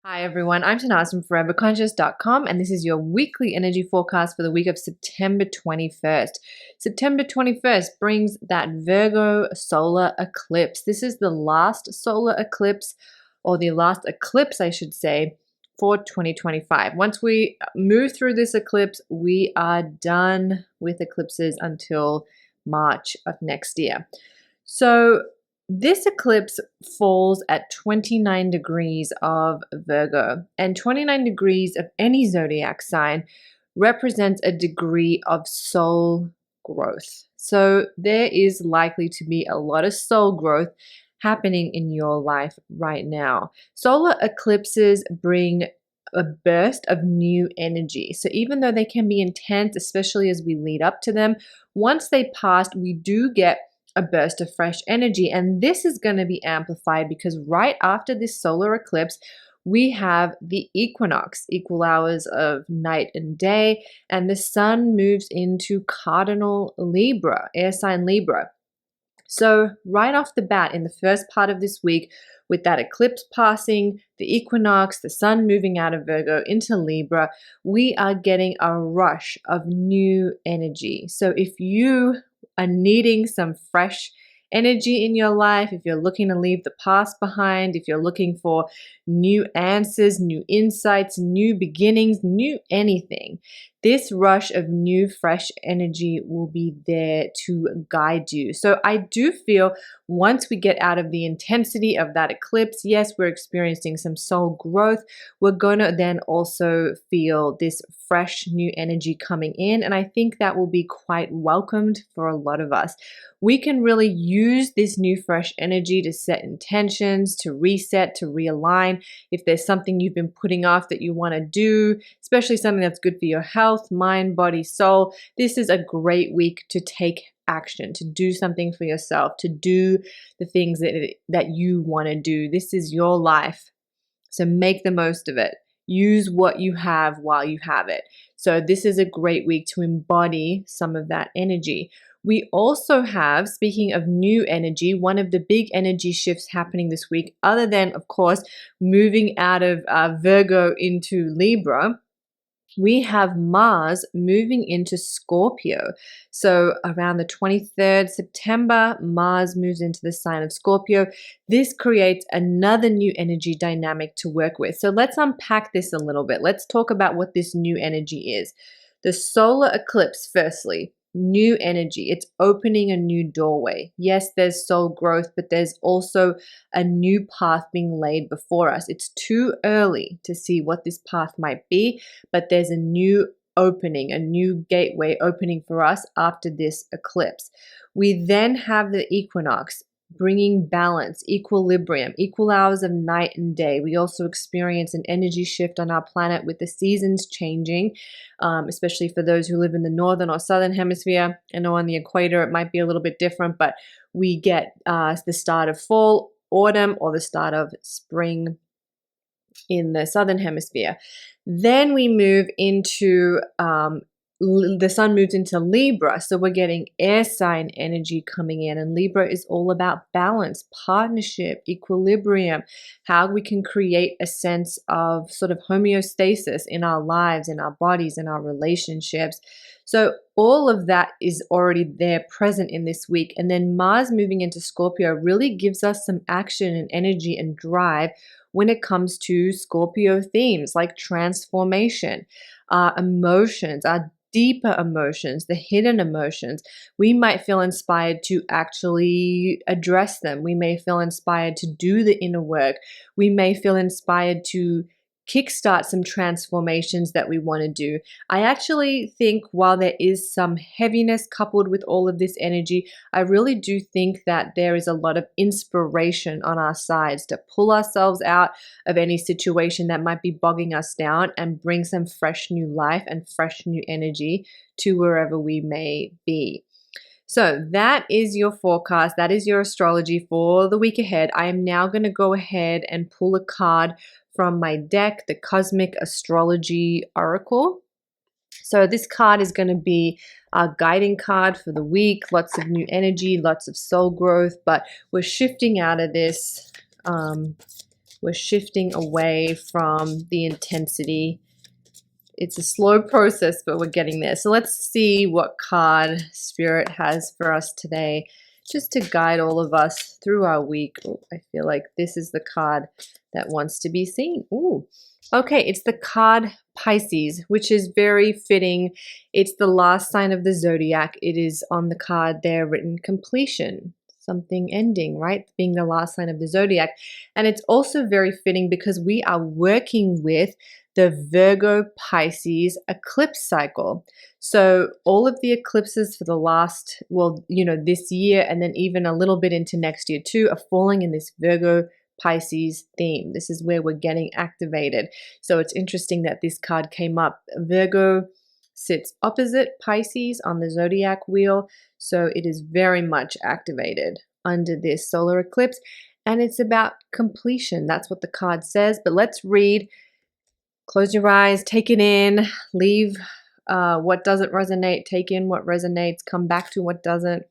Hi everyone, I'm Tanaaz from foreverconscious.com and this is your weekly energy forecast for the week of September 21st. September 21st brings that Virgo solar eclipse. This is the last solar eclipse, or the last eclipse I should say, for 2025. Once we move through this eclipse, we are done with eclipses until March of next year. So this eclipse falls at 29 degrees of Virgo, and 29 degrees of any zodiac sign represents a degree of soul growth. So there is likely to be a lot of soul growth happening in your life right now. Solar eclipses bring a burst of new energy. So even though they can be intense, especially as we lead up to them, once they pass, we do get a burst of fresh energy. And this is going to be amplified because right after this solar eclipse, we have the equinox, equal hours of night and day, and the sun moves into cardinal Libra, air sign Libra. So right off the bat, in the first part of this week, with that eclipse passing, the equinox, the sun moving out of Virgo into Libra, we are getting a rush of new energy. So if you are needing some fresh energy in your life, if you're looking to leave the past behind, if you're looking for new answers, new insights, new beginnings, new anything, this rush of new, fresh energy will be there to guide you. So I do feel once we get out of the intensity of that eclipse, yes, we're experiencing some soul growth. We're going to then also feel this fresh new energy coming in. And I think that will be quite welcomed for a lot of us. We can really use this new, fresh energy to set intentions, to reset, to realign. If there's something you've been putting off that you want to do, especially something that's good for your health, mind, body, soul, this is a great week to take action, to do something for yourself, to do the things that you want to do. This is your life. So make the most of it. Use what you have while you have it. So this is a great week to embody some of that energy. We also have, speaking of new energy, one of the big energy shifts happening this week, other than, of course, moving out of Virgo into Libra. We have Mars moving into Scorpio. So around the 23rd September, Mars moves into the sign of Scorpio. This creates another new energy dynamic to work with. So let's unpack this a little bit. Let's talk about what this new energy is. The solar eclipse, firstly, new energy. It's opening a new doorway. Yes, there's soul growth, but there's also a new path being laid before us. It's too early to see what this path might be, but there's a new opening, a new gateway opening for us after this eclipse. We then have the equinox, bringing balance, equilibrium, equal hours of night and day. We also experience an energy shift on our planet with the seasons changing, especially for those who live in the northern or southern hemisphere. I know on the equator it might be a little bit different, but we get the start of fall, autumn, or the start of spring in the southern hemisphere. Then we move into the sun moves into Libra, so we're getting air sign energy coming in, and Libra is all about balance, partnership, equilibrium, how we can create a sense of sort of homeostasis in our lives, in our bodies, in our relationships. So all of that is already there, present in this week. And then Mars moving into Scorpio really gives us some action and energy and drive when it comes to Scorpio themes like transformation, emotions, our deeper emotions, the hidden emotions. We might feel inspired to actually address them. We may feel inspired to do the inner work. We may feel inspired to kickstart some transformations that we want to do. I actually think while there is some heaviness coupled with all of this energy, I really do think that there is a lot of inspiration on our sides to pull ourselves out of any situation that might be bogging us down and bring some fresh new life and fresh new energy to wherever we may be. So that is your forecast. That is your astrology for the week ahead. I am now going to go ahead and pull a card from my deck, the Cosmic Astrology Oracle. So this card is going to be our guiding card for the week. Lots of new energy, lots of soul growth, but we're shifting out of this We're shifting away from the intensity. It's a slow process, but we're getting there. So let's see what card Spirit has for us today, just to guide all of us through our week. Oh, I feel like this is the card that wants to be seen. Ooh. Okay, it's the card Pisces, which is very fitting. It's the last sign of the zodiac. It is on the card there written completion, something ending, right? Being the last sign of the zodiac. And it's also very fitting because we are working with the Virgo Pisces eclipse cycle. So all of the eclipses for the last, well, this year and then even a little bit into next year too, are falling in this Virgo Pisces theme. This is where we're getting activated. So it's interesting that this card came up. Virgo sits opposite Pisces on the zodiac wheel, so it is very much activated under this solar eclipse, and it's about completion. That's what the card says. But let's read. Close your eyes, take it in, leave what doesn't resonate, take in what resonates, come back to what doesn't.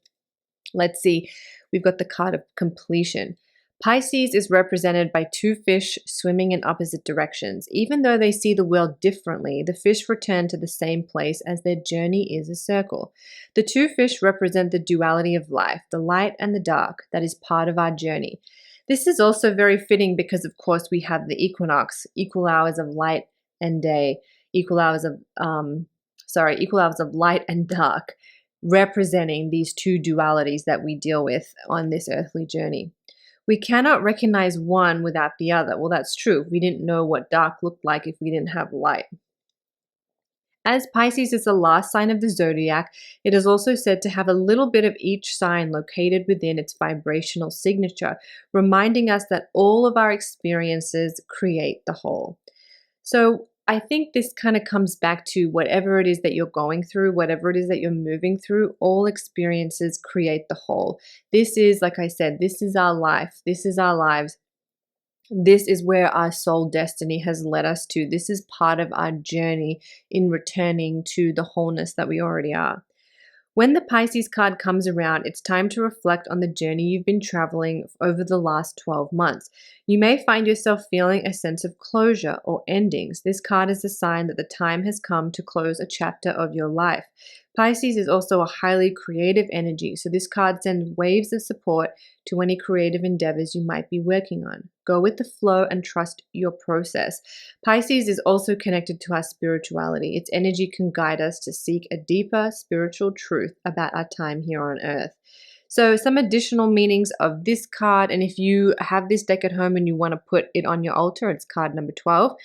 Let's see. We've got the card of completion. Pisces is represented by two fish swimming in opposite directions. Even though they see the world differently, the fish return to the same place as their journey is a circle. The two fish represent the duality of life, the light and the dark, that is part of our journey. This is also very fitting because, of course, we have the equinox, equal hours of light and day, equal hours of light and dark, representing these two dualities that we deal with on this earthly journey. We cannot recognize one without the other. Well, that's true. We didn't know what dark looked like if we didn't have light. As Pisces is the last sign of the zodiac, it is also said to have a little bit of each sign located within its vibrational signature, reminding us that all of our experiences create the whole. So I think this kind of comes back to whatever it is that you're going through, whatever it is that you're moving through, all experiences create the whole. This is, like I said, this is our life. This is our lives. This is where our soul destiny has led us to. This is part of our journey in returning to the wholeness that we already are. When the Pisces card comes around, it's time to reflect on the journey you've been traveling over the last 12 months. You may find yourself feeling a sense of closure or endings. This card is a sign that the time has come to close a chapter of your life. Pisces is also a highly creative energy, so this card sends waves of support to any creative endeavors you might be working on. Go with the flow and trust your process. Pisces is also connected to our spirituality. Its energy can guide us to seek a deeper spiritual truth about our time here on Earth. So some additional meanings of this card, and if you have this deck at home and you want to put it on your altar, it's card number 12.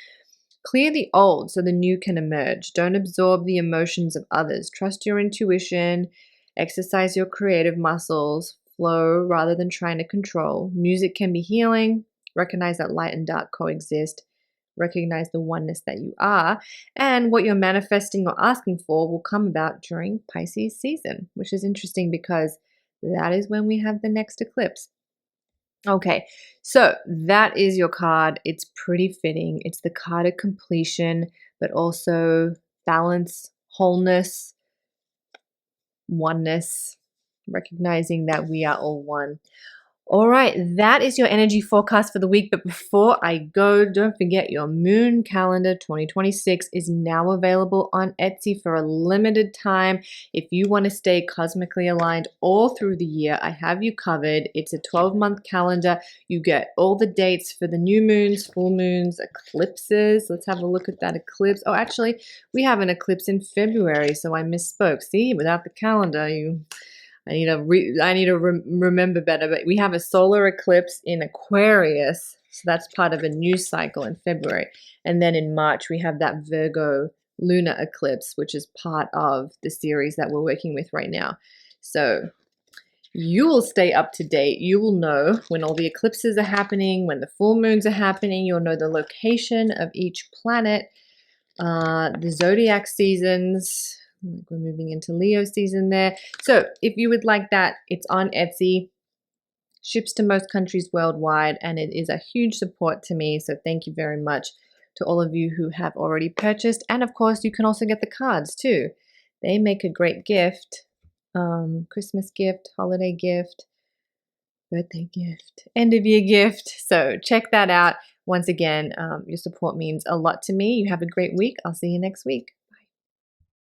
Clear the old so the new can emerge. Don't absorb the emotions of others. Trust your intuition. Exercise your creative muscles. Flow rather than trying to control. Music can be healing. Recognize that light and dark coexist. Recognize the oneness that you are. And what you're manifesting or asking for will come about during Pisces season, which is interesting because that is when we have the next eclipse. Okay, so that is your card. It's pretty fitting. It's the card of completion, but also balance, wholeness, oneness, recognizing that we are all one. All right, that is your energy forecast for the week. But before I go, don't forget your moon calendar 2026 is now available on Etsy for a limited time. If you want to stay cosmically aligned all through the year, I have you covered. It's a 12-month calendar. You get all the dates for the new moons, full moons, eclipses. Let's have a look at that eclipse. Oh, actually, we have an eclipse in February, so I misspoke. See, without the calendar, I need to remember better, but we have a solar eclipse in Aquarius, so that's part of a new cycle in February. And then in March, we have that Virgo lunar eclipse, which is part of the series that we're working with right now. So you will stay up to date. You will know when all the eclipses are happening, when the full moons are happening. You'll know the location of each planet, the zodiac seasons. We're moving into Leo season there. So if you would like that, it's on Etsy, ships to most countries worldwide, and it is a huge support to me. So thank you very much to all of you who have already purchased. And of course, you can also get the cards too. They make a great gift, Christmas gift, holiday gift, birthday gift, end of year gift. So check that out. Once again, your support means a lot to me. You have a great week. I'll see you next week.